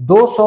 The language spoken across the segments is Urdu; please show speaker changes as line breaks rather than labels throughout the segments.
200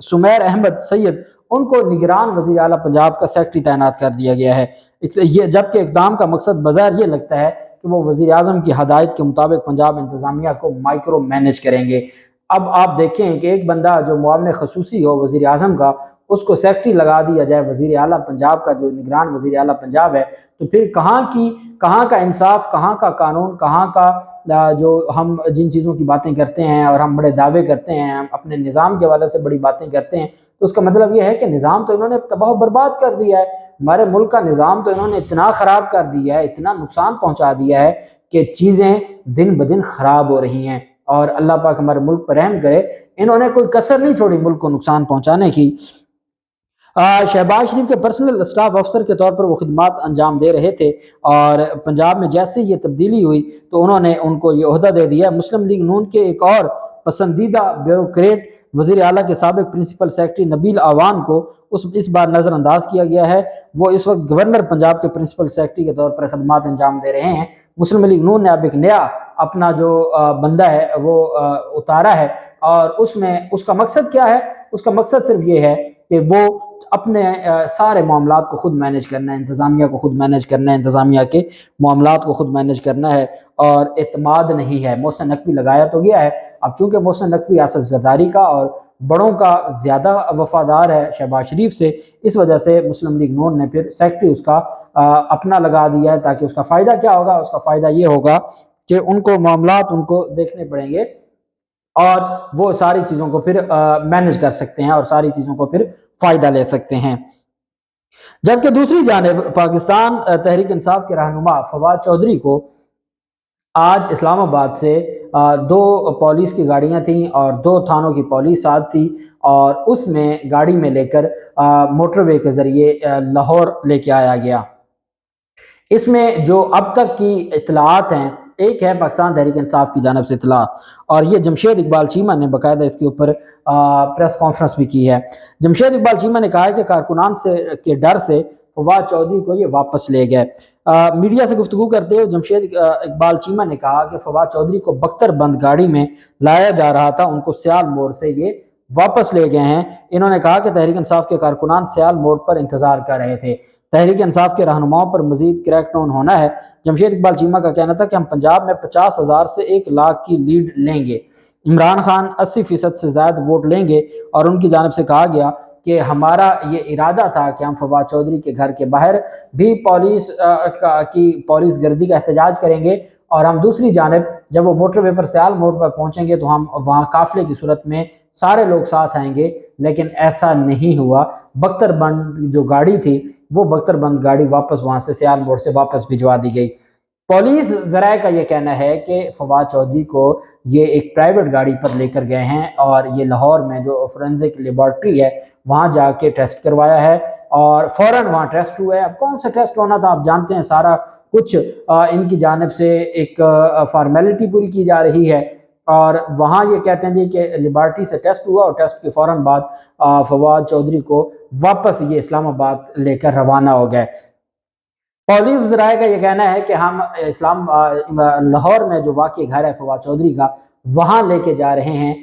سمیر احمد سید ان کو نگران وزیر اعلیٰ پنجاب کا سیکرٹری تعینات کر دیا گیا ہے، یہ جبکہ اقدام کا مقصد بظاہر یہ لگتا ہے کہ وہ وزیر اعظم کی ہدایت کے مطابق پنجاب انتظامیہ کو مائکرو مینج کریں گے۔ اب آپ دیکھیں کہ ایک بندہ جو معاون خصوصی ہو وزیر اعظم کا، اس کو سیکرٹری لگا دیا جائے وزیر اعلیٰ پنجاب کا، جو نگران وزیر اعلیٰ پنجاب ہے، تو پھر کہاں کا انصاف، کہاں کا قانون، کہاں کا جو ہم جن چیزوں کی باتیں کرتے ہیں اور ہم بڑے دعوے کرتے ہیں، ہم اپنے نظام کے حوالے سے بڑی باتیں کرتے ہیں، تو اس کا مطلب یہ ہے کہ نظام تو انہوں نے تباہ و برباد کر دیا ہے۔ ہمارے ملک کا نظام تو انہوں نے اتنا خراب کر دیا ہے، اتنا نقصان پہنچا دیا ہے کہ چیزیں دن بدن خراب ہو رہی ہیں، اور اللہ پاک ہمارے ملک پر رحم کرے۔ انہوں نے کوئی کسر نہیں چھوڑی ملک کو نقصان پہنچانے کی۔ شہباز شریف کے پرسنل اسٹاف افسر کے طور پر وہ خدمات انجام دے رہے تھے، اور پنجاب میں جیسے یہ تبدیلی ہوئی تو انہوں نے ان کو یہ عہدہ دے دیا۔ مسلم لیگ نون کے ایک اور پسندیدہ بیوروکریٹ وزیر اعلیٰ کے سابق پرنسپل سیکرٹری نبیل آوان کو اس بار نظر انداز کیا گیا ہے۔ وہ اس وقت گورنر پنجاب کے پرنسپل سیکرٹری کے طور پر خدمات انجام دے رہے ہیں۔ مسلم لیگ نون نے اب ایک نیا اپنا جو بندہ ہے وہ اتارا ہے، اور اس کا مقصد کیا ہے؟ اس کا مقصد صرف یہ ہے کہ وہ اپنے سارے معاملات کو خود مینج کرنا ہے، انتظامیہ کو خود مینج کرنا ہے، انتظامیہ کے معاملات کو خود مینج کرنا ہے، اور اعتماد نہیں ہے۔ محسن نقوی لگایا تو گیا ہے، اب چونکہ محسن نقوی آصف زرداری کا اور بڑوں کا زیادہ وفادار ہے شہباز شریف سے، اس وجہ سے مسلم لیگ نون نے پھر سیکرٹری اس کا اپنا لگا دیا ہے، تاکہ اس کا فائدہ کیا ہوگا؟ اس کا فائدہ یہ ہوگا کہ ان کو معاملات ان کو دیکھنے پڑیں گے، اور وہ ساری چیزوں کو پھر مینج کر سکتے ہیں، اور ساری چیزوں کو پھر فائدہ لے سکتے ہیں۔ جبکہ دوسری جانب پاکستان تحریک انصاف کے رہنما فواد چودھری کو آج اسلام آباد سے 2 پولیس کی گاڑیاں تھیں اور 2 تھانوں کی پولیس ساتھ تھی، اور اس میں گاڑی میں لے کر موٹر وے کے ذریعے لاہور لے کے آیا گیا۔ اس میں جو اب تک کی اطلاعات ہیں، ایک ہے پاکستان تحریک انصاف کی جانب سے اطلاع، اور یہ جمشید اقبال چیمہ نے باقاعدہ اس کے اوپر پریس کانفرنس بھی کی ہے۔ جمشید اقبال چیمہ نے کہا ہے کہ کارکنان کے ڈر سے فواد چودھری کو یہ واپس لے گئے۔ میڈیا سے گفتگو کرتے ہوئے جمشید اقبال چیمہ نے کہا کہ فواد چودھری کو بختر بند گاڑی میں لایا جا رہا تھا، ان کو سیال موڑ سے یہ واپس لے گئے ہیں۔ انہوں نے کہا کہ تحریک انصاف کے کارکنان سیال موڑ پر انتظار کر رہے تھے، تحریک انصاف کے رہنماؤں پر مزید کریک ڈاؤن ہونا ہے۔ جمشید اقبال چیمہ کا کہنا تھا کہ ہم پنجاب میں 50,000 سے 1 لاکھ کی لیڈ لیں گے، عمران خان 80% سے زائد ووٹ لیں گے، اور ان کی جانب سے کہا گیا کہ ہمارا یہ ارادہ تھا کہ ہم فواد چودھری کے گھر کے باہر بھی پولیس گردی کا احتجاج کریں گے، اور ہم دوسری جانب جب وہ موٹر وے پر سیال موڑ پر پہنچیں گے تو ہم وہاں قافلے کی صورت میں سارے لوگ ساتھ آئیں گے، لیکن ایسا نہیں ہوا۔ بختر بند جو گاڑی تھی وہ بختر بند گاڑی واپس وہاں سے سیال موڑ سے واپس بھجوا دی گئی۔ پولیس ذرائع کا یہ کہنا ہے کہ فواد چودھری کو یہ ایک پرائیویٹ گاڑی پر لے کر گئے ہیں، اور یہ لاہور میں جو فورینزک لیبارٹری ہے وہاں جا کے ٹیسٹ کروایا ہے، اور فوراً وہاں ٹیسٹ ہوا ہے۔ اب کون سا ٹیسٹ ہونا تھا آپ جانتے ہیں، سارا کچھ ان کی جانب سے ایک فارمیلٹی پوری کی جا رہی ہے، اور وہاں یہ کہتے ہیں جی کہ لیبارٹری سے ٹیسٹ ہوا، اور ٹیسٹ کے فوراً بعد فواد چودھری کو واپس یہ اسلام آباد لے کر روانہ ہو گئے۔ پولیس ذرائع کا یہ کہنا ہے کہ ہم لاہور میں جو واقع گھر ہے فواد چودھری کا، وہاں لے کے جا رہے ہیں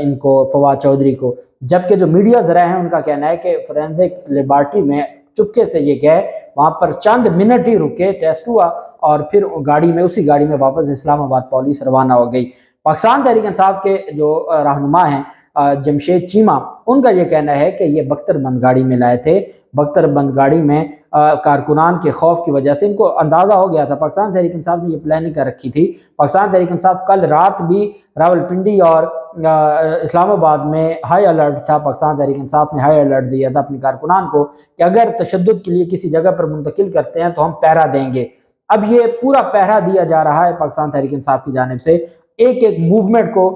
ان کو، فواد چودھری کو، جبکہ جو میڈیا ذرائع ہیں ان کا کہنا ہے کہ فورینزک لیبارٹری میں چپکے سے یہ گئے، وہاں پر چند منٹ ہی رکے، ٹیسٹ ہوا، اور پھر اسی گاڑی میں واپس اسلام آباد پولیس روانہ ہو گئی۔ پاکستان تحریک انصاف کے جو رہنما ہیں جمشید چیمہ، ان کا یہ کہنا ہے کہ یہ بختر بند گاڑی میں لائے تھے، بختر بند گاڑی میں کارکنان کے خوف کی وجہ سے ان کو اندازہ ہو گیا تھا، پاکستان تحریک انصاف نے یہ پلاننگ کر رکھی تھی۔ پاکستان تحریک انصاف کل رات بھی راولپنڈی اور اسلام آباد میں ہائی الرٹ تھا، پاکستان تحریک انصاف نے ہائی الرٹ دیا تھا اپنے کارکنان کو کہ اگر تشدد کے لیے کسی جگہ پر منتقل کرتے ہیں تو ہم پہرا دیں گے۔ اب یہ پورا پہرا دیا جا رہا ہے پاکستان تحریک انصاف کی جانب سے، ایک موومنٹ کو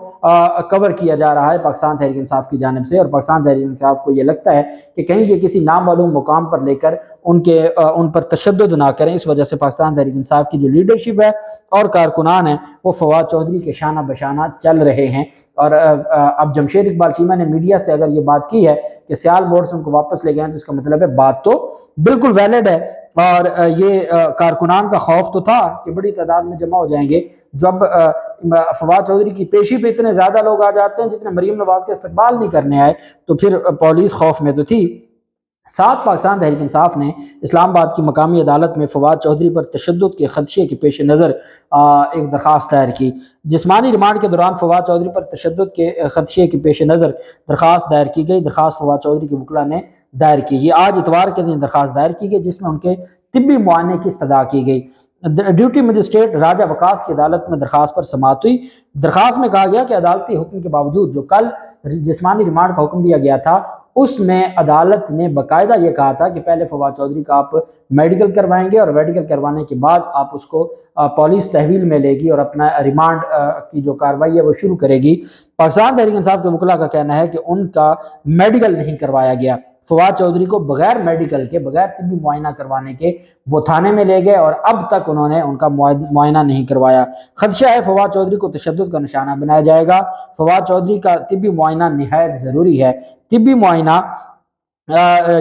کور کیا جا رہا ہے پاکستان تحریک انصاف کی جانب سے، اور پاکستان تحریک انصاف کو یہ لگتا ہے کہ کہیں یہ کسی نامعلوم مقام پر لے کر ان پر تشدد نہ کریں، اس وجہ سے پاکستان تحریک انصاف کی جو لیڈرشپ ہے اور کارکنان ہیں وہ فواد چودھری کے شانہ بشانہ چل رہے ہیں۔ اور اب جمشید اقبال چیمہ نے میڈیا سے اگر یہ بات کی ہے کہ سیال موڑ سے ان کو واپس لے گئے ہیں، تو اس کا مطلب ہے بات تو بالکل ویلڈ ہے، اور یہ کارکنان کا خوف تو تھا کہ بڑی تعداد میں جمع ہو جائیں گے. جب فواد چودھری کی پیشی پہ اتنے زیادہ لوگ آ جاتے ہیں جتنے مریم نواز کا استقبال نہیں کرنے آئے, تو پھر پولیس خوف میں تو تھی. ساتھ پاکستان تحریک انصاف نے اسلام آباد کی مقامی عدالت میں فواد چودھری پر تشدد کے خدشے کے پیش نظر ایک درخواست دائر کی. جسمانی ریمانڈ کے دوران فواد چودھری پر تشدد کے خدشے کے پیش نظر درخواست دائر کی گئی. درخواست فواد چودھری کے وکلاء نے دائر کی. یہ آج اتوار کے دن درخواست دائر کی گئی جس میں ان کے طبی معائنے کی استدعا کی گئی. ڈیوٹی مجسٹریٹ راجہ وکاس کی عدالت میں درخواست پر سماعت ہوئی. درخواست میں کہا گیا کہ عدالتی حکم کے باوجود جو کل جسمانی ریمانڈ کا حکم دیا گیا تھا اس میں عدالت نے باقاعدہ یہ کہا تھا کہ پہلے فواد چودھری کا آپ میڈیکل کروائیں گے اور میڈیکل کروانے کے بعد آپ اس کو پولیس تحویل میں لے گی اور اپنا ریمانڈ کی جو کارروائی ہے وہ شروع کرے گی. پاکستان تحریک انصاف کے وکلاء کا کہنا ہے کہ ان کا میڈیکل نہیں کروایا گیا. فواد چودھری کو بغیر میڈیکل کے, بغیر طبی معائنہ کروانے کے وہ تھانے میں لے گئے اور اب تک انہوں نے ان کا معائنہ نہیں کروایا. خدشہ ہے فواد چودھری کو تشدد کا نشانہ بنایا جائے گا. فواد چودھری کا طبی معائنہ نہایت ضروری ہے. طبی معائنہ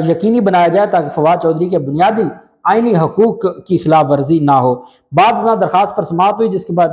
یقینی بنایا جائے تاکہ فواد چودھری کے بنیادی آئینی حقوق کی خلاف ورزی نہ ہو. بعد میں درخواست پر سماعت ہوئی جس کے بعد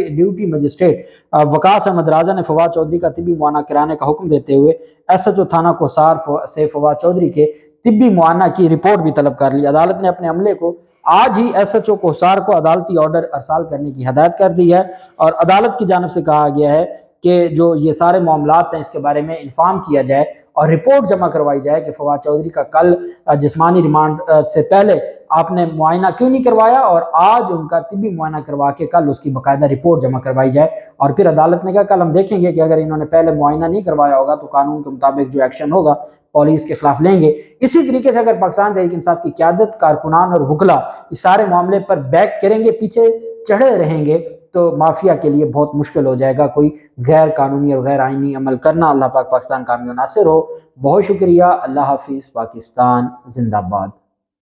ڈیوٹی مجسٹریٹ وقاص احمد راجہ نے فواد چودھری کا طبی معائنہ کرانے کا حکم دیتے ہوئے ایس ایچ او تھانہ کوسار سے فواد چودھری کے طبی معائنہ کی رپورٹ بھی طلب کر لی. عدالت نے اپنے عملے کو آج ہی ایس ایچ او کوسار کو عدالتی آرڈر ارسال کرنے کی ہدایت کر دی ہے اور عدالت کی جانب سے کہا گیا ہے کہ جو یہ سارے معاملات ہیں اس کے بارے میں انفارم کیا جائے اور رپورٹ جمع کروائی جائے کہ فواد چودھری کا کل جسمانی ریمانڈ سے پہلے آپ نے معائنہ کیوں نہیں کروایا اور آج ان کا طبی معائنہ کروا کے کل اس کی باقاعدہ رپورٹ جمع کروائی جائے. اور پھر عدالت نے کہا کل ہم دیکھیں گے کہ اگر انہوں نے پہلے معائنہ نہیں کروایا ہوگا تو قانون کے مطابق جو ایکشن ہوگا پولیس کے خلاف لیں گے. اسی طریقے سے اگر پاکستان تحریک انصاف کی قیادت, کارکنان اور وکلاء اس سارے معاملے پر بیک کریں گے, پیچھے چڑھے رہیں گے, تو مافیا کے لیے بہت مشکل ہو جائے گا کوئی غیر قانونی اور غیر آئینی عمل کرنا. اللہ پاک پاکستان کامیاب ناصر ہو. بہت شکریہ. اللہ حافظ. پاکستان زندہ باد.